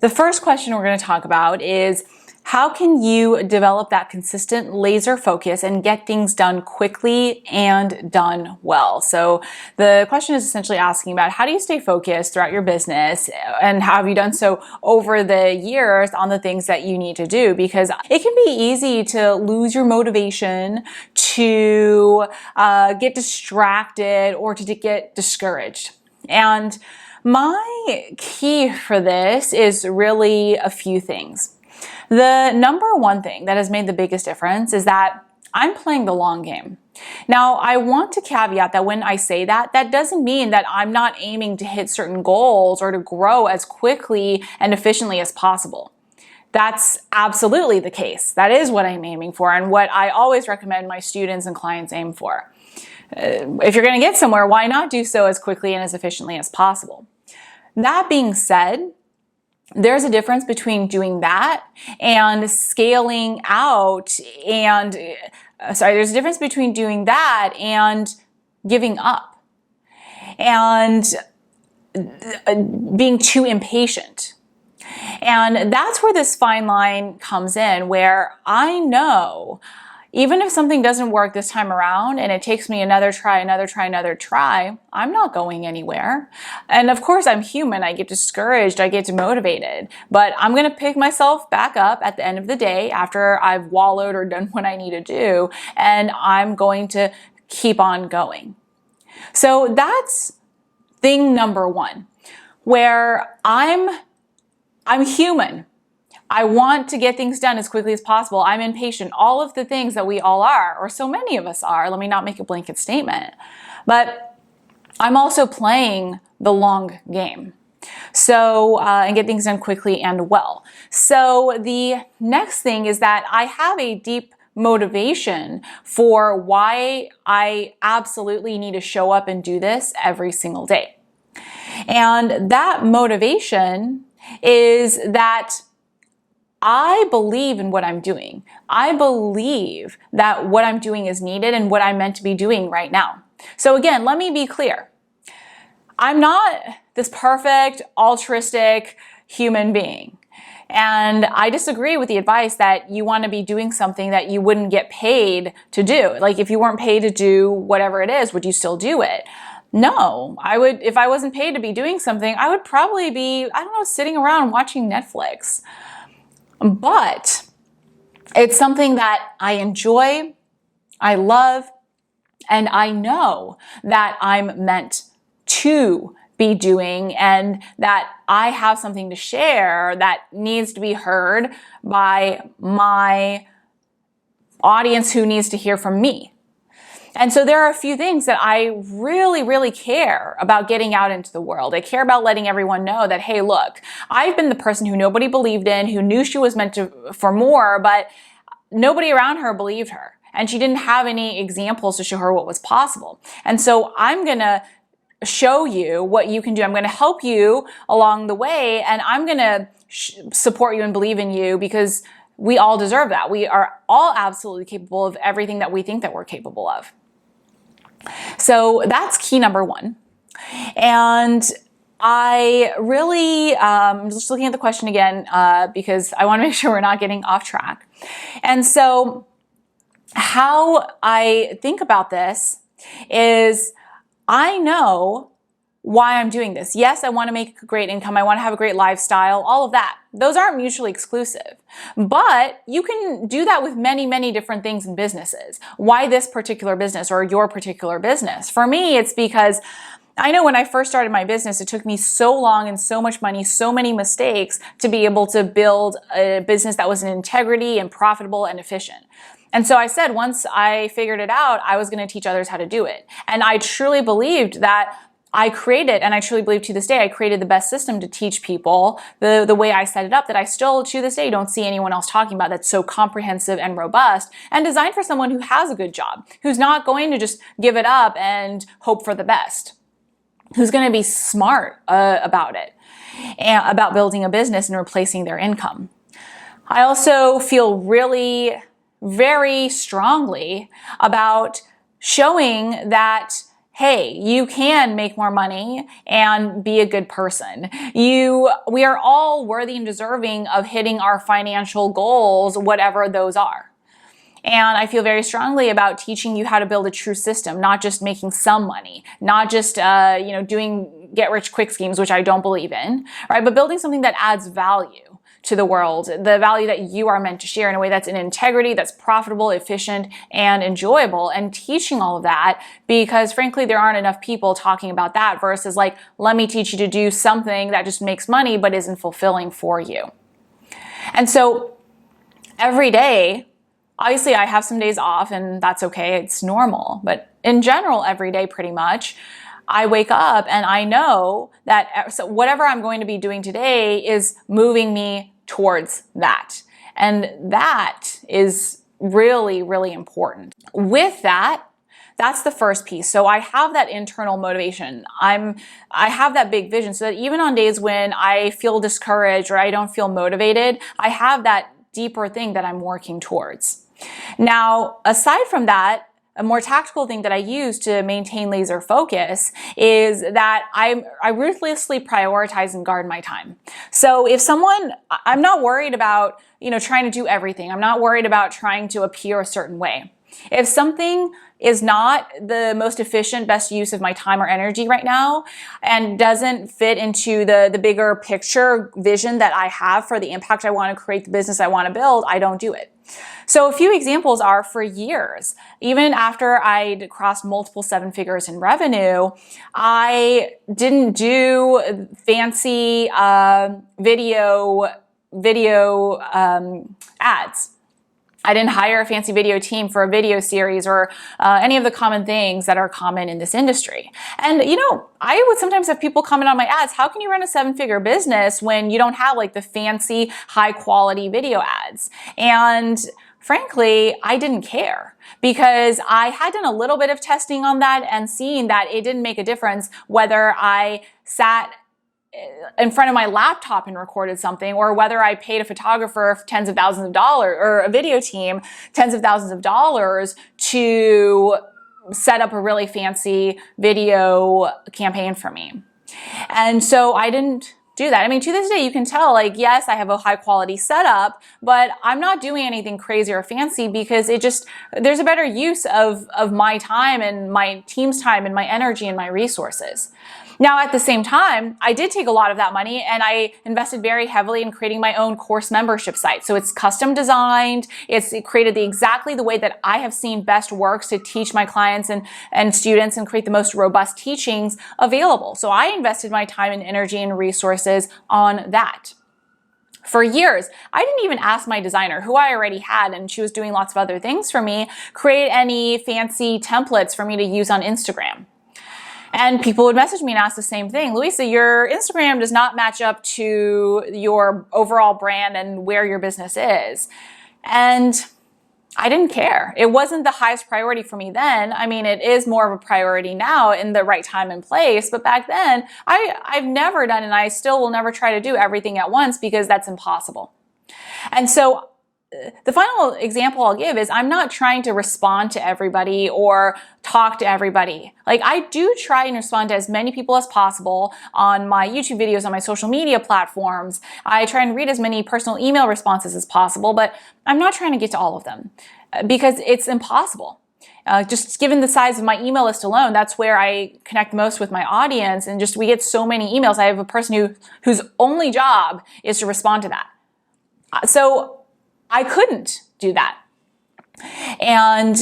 The first question we're going to talk about is how can you develop that consistent laser focus and get things done quickly and done well? So the question is essentially asking about how do you stay focused throughout your business and how have you done so over the years on the things that you need to do? Because it can be easy to lose your motivation, to get distracted, or to get discouraged. And my key for this is really a few things. The number one thing that has made the biggest difference is that I'm playing the long game. Now, I want to caveat that when I say that, that doesn't mean that I'm not aiming to hit certain goals or to grow as quickly and efficiently as possible. That's absolutely the case. That is what I'm aiming for and what I always recommend my students and clients aim for. If you're going to get somewhere, why not do so as quickly and as efficiently as possible? That being said, there's a difference between doing that and scaling out there's a difference between doing that and giving up and being too impatient. And that's where this fine line comes in, where I know even if something doesn't work this time around and it takes me another try, I'm not going anywhere. And of course, I'm human. I get discouraged. I get demotivated. But I'm going to pick myself back up at the end of the day after I've wallowed or done what I need to do. And I'm going to keep on going. So that's thing number one, where I'm human. I want to get things done as quickly as possible. I'm impatient. All of the things that we all are, or so many of us are. Let me not make a blanket statement. But I'm also playing the long game. So, and get things done quickly and well. So the next thing is that I have a deep motivation for why I absolutely need to show up and do this every single day. And that motivation is that I believe in what I'm doing. I believe that what I'm doing is needed and what I'm meant to be doing right now. So again, let me be clear. I'm not this perfect, altruistic human being. And I disagree with the advice that you want to be doing something that you wouldn't get paid to do. Like if you weren't paid to do whatever it is, would you still do it? No, I would. If I wasn't paid to be doing something, I would probably be, sitting around watching Netflix. But it's something that I enjoy, I love, and I know that I'm meant to be doing and that I have something to share that needs to be heard by my audience who needs to hear from me. And so there are a few things that I really, really care about getting out into the world. I care about letting everyone know that, hey, look, I've been the person who nobody believed in, who knew she was meant for more, but nobody around her believed her. And she didn't have any examples to show her what was possible. And so I'm going to show you what you can do. I'm going to help you along the way, and I'm going to support you and believe in you because we all deserve that. We are all absolutely capable of everything that we think that we're capable of. So that's key number one. And I really, I'm just looking at the question again because I want to make sure we're not getting off track. And so how I think about this is I know why I'm doing this. Yes, I want to make a great income. I want to have a great lifestyle, all of that. Those aren't mutually exclusive. But you can do that with many, many different things in businesses. Why this particular business or your particular business? For me, it's because I know when I first started my business, it took me so long and so much money, so many mistakes to be able to build a business that was in integrity and profitable and efficient. And so I said, once I figured it out, I was going to teach others how to do it. And I truly believed that I created, and I truly believe to this day, I created the best system to teach people the way I set it up that I still, to this day, don't see anyone else talking about that's so comprehensive and robust and designed for someone who has a good job, who's not going to just give it up and hope for the best, who's going to be smart about it, and about building a business and replacing their income. I also feel really, very strongly about showing that hey, you can make more money and be a good person. We are all worthy and deserving of hitting our financial goals, whatever those are. And I feel very strongly about teaching you how to build a true system, not just making some money, not just doing get rich quick schemes, which I don't believe in, right? But building something that adds value to the world, the value that you are meant to share in a way that's in integrity, that's profitable, efficient, and enjoyable, and teaching all of that, because frankly, there aren't enough people talking about that versus like, let me teach you to do something that just makes money but isn't fulfilling for you. And so every day, obviously I have some days off and that's okay, it's normal, but in general, every day pretty much, I wake up and I know that so whatever I'm going to be doing today is moving me towards that. And that is really, really important. With that, that's the first piece. So I have that internal motivation. I have that big vision so that even on days when I feel discouraged or I don't feel motivated, I have that deeper thing that I'm working towards. Now, aside from that, a more tactical thing that I use to maintain laser focus is that I ruthlessly prioritize and guard my time. So if I'm not worried about, trying to do everything. I'm not worried about trying to appear a certain way. If something is not the most efficient, best use of my time or energy right now and doesn't fit into the bigger picture vision that I have for the impact I want to create, the business I want to build, I don't do it. So a few examples are for years, even after I'd crossed multiple seven figures in revenue, I didn't do fancy video ads. I didn't hire a fancy video team for a video series or any of the common things that are common in this industry. And, I would sometimes have people comment on my ads, how can you run a seven-figure business when you don't have like the fancy, high-quality video ads? And frankly, I didn't care because I had done a little bit of testing on that and seen that it didn't make a difference whether I sat in front of my laptop and recorded something, or whether I paid a photographer tens of thousands of dollars or a video team tens of thousands of dollars to set up a really fancy video campaign for me. And so I didn't do that. I mean, to this day, you can tell, like, yes, I have a high quality setup, but I'm not doing anything crazy or fancy because there's a better use of my time and my team's time and my energy and my resources. Now, at the same time, I did take a lot of that money and I invested very heavily in creating my own course membership site. So it's custom designed. It's created exactly the way that I have seen best works to teach my clients and students and create the most robust teachings available. So I invested my time and energy and resources on that. For years, I didn't even ask my designer, who I already had, and she was doing lots of other things for me, create any fancy templates for me to use on Instagram. And people would message me and ask the same thing. Louisa, your Instagram does not match up to your overall brand and where your business is. And I didn't care. It wasn't the highest priority for me then. I mean, it is more of a priority now in the right time and place. But back then, I've never done, and I still will never try to do everything at once because that's impossible. And so the final example I'll give is I'm not trying to respond to everybody or talk to everybody. Like, I do try and respond to as many people as possible on my YouTube videos, on my social media platforms. I try and read as many personal email responses as possible, but I'm not trying to get to all of them because it's impossible. Just given the size of my email list alone, that's where I connect most with my audience, and we get so many emails. I have a person whose only job is to respond to that. So I couldn't do that. And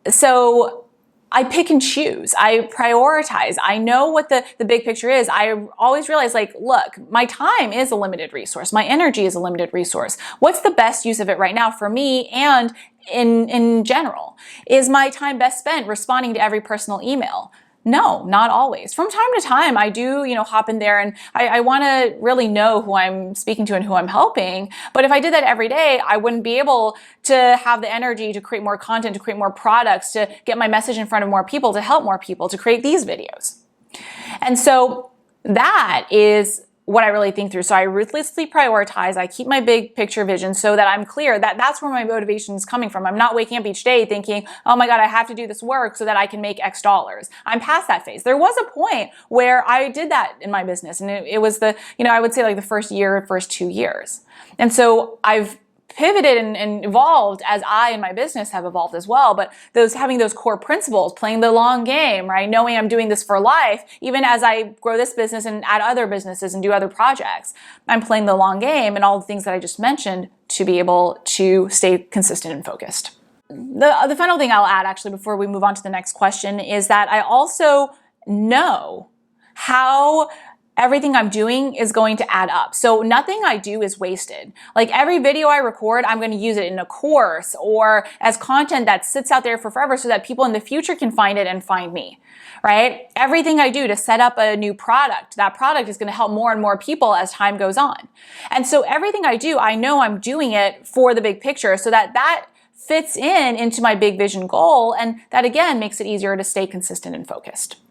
so I pick and choose. I prioritize. I know what the big picture is. I always realize, like, look, my time is a limited resource. My energy is a limited resource. What's the best use of it right now for me and in general? Is my time best spent responding to every personal email? No, not always. From time to time, I do, hop in there and I want to really know who I'm speaking to and who I'm helping. But if I did that every day, I wouldn't be able to have the energy to create more content, to create more products, to get my message in front of more people, to help more people, to create these videos. And so that is what I really think through. So I ruthlessly prioritize. I keep my big picture vision so that I'm clear that that's where my motivation is coming from. I'm not waking up each day thinking, oh my God, I have to do this work so that I can make X dollars. I'm past that phase. There was a point where I did that in my business, and it was the, I would say like the first year, first 2 years. And so I've pivoted and evolved as I and my business have evolved as well. But having those core principles, playing the long game, right? Knowing I'm doing this for life, even as I grow this business and add other businesses and do other projects, I'm playing the long game and all the things that I just mentioned to be able to stay consistent and focused. The final thing I'll add actually before we move on to the next question is that I also know how everything I'm doing is going to add up. So nothing I do is wasted. Like every video I record, I'm going to use it in a course or as content that sits out there for forever so that people in the future can find it and find me, right? Everything I do to set up a new product, that product is going to help more and more people as time goes on. And so everything I do, I know I'm doing it for the big picture so that fits into my big vision goal. And that again makes it easier to stay consistent and focused.